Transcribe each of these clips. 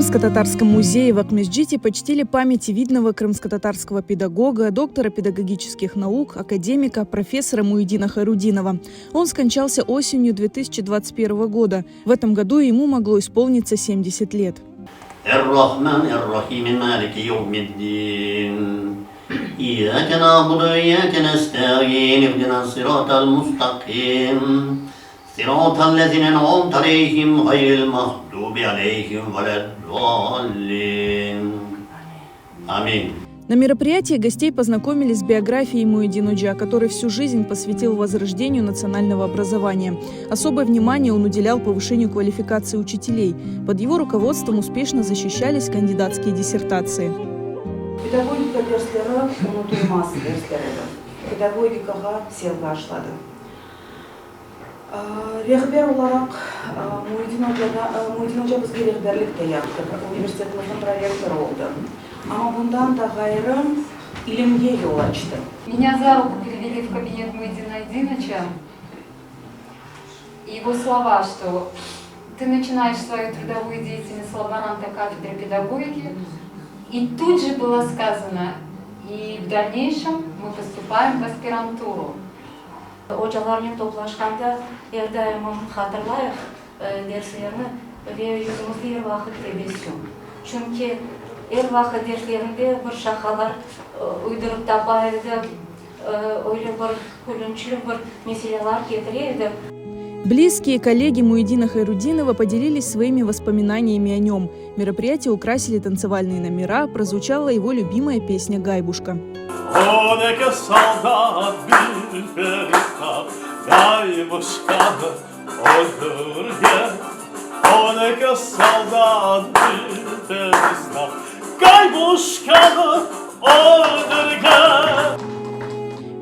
Крымско-татарском музее в Акмесджите почтили память видного крымско-татарского педагога, доктора педагогических наук, академика, профессора Муидина Хайрудинова. Он скончался осенью 2021 года. В этом году ему могло исполниться 70 лет. صراط الذين أنعمت عليهم غير المغضوب عليهم ولا الضالين. Аминь. На мероприятии гостей познакомили с биографией Муидина Джа, который всю жизнь посвятил возрождению национального образования. Особое внимание он уделял повышению квалификации учителей. Под его руководством успешно защищались кандидатские диссертации. Педагогика дерслері ұмытылмас дерслері. Педагогикаға селға ашлады. Рехбер olarak Muhyiddin Hoca bizge rehberlik de yaptı. Üniversitemizin проректоры oldu. Ama bundan da gayrı ilimge yol açtı. Меня за руку перевели в кабинет Муидина Айдиновича. Его слова, что ты начинаешь свою трудовую деятельность с лаборанта кафедры педагогики, и тут же было сказано, и в дальнейшем мы поступаем в аспирантуру. Hocalarla toplaşkanda daima hatırlayıq derslerini ve yüzümüzde her vakit tebessüm. Çünkü her vakit derslerinde bir şakalar uydurup tabaydı, öyle bir külünçlü bir meseleler getiriydi. Близкие коллеги Муидина Хайрудинова поделились своими воспоминаниями о нем. Мероприятие украсили танцевальные номера, прозвучала его любимая песня «Гайбушка».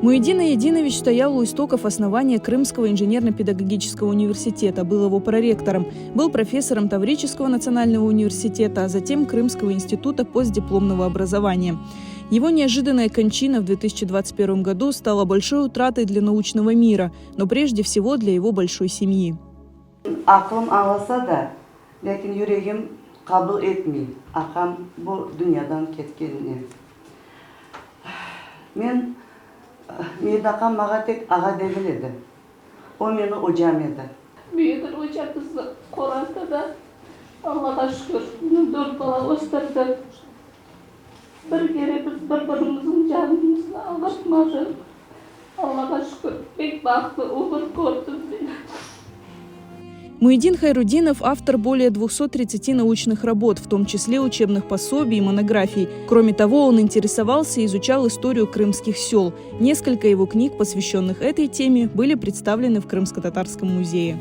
Муидин Айдинович стоял у истоков основания Крымского инженерно-педагогического университета, был его проректором, был профессором Таврического национального университета, а затем Крымского института постдипломного образования. Его неожиданная кончина в 2021 году стала большой утратой для научного мира, но прежде всего для его большой семьи. Aklım ağlasa da, lakin yüreğim kabul etmiyor. Akam bu dünyadan ketkenini. Meyda akam mağa tek ağa devil edi. O meni hocam edi. Büyük hocamız Kur'an'da da Allah'a şükür bunu 4 bala gösterdi. Bir kere biz birbirimizin canımızla ağlatmadık. Allah'a şükür pek baktı, umur gördüm beni. Муидин Хайрудинов – автор более 230 научных работ, в том числе учебных пособий и монографий. Кроме того, он интересовался и изучал историю крымских сел. Несколько его книг, посвященных этой теме, были представлены в Крымско-татарском музее.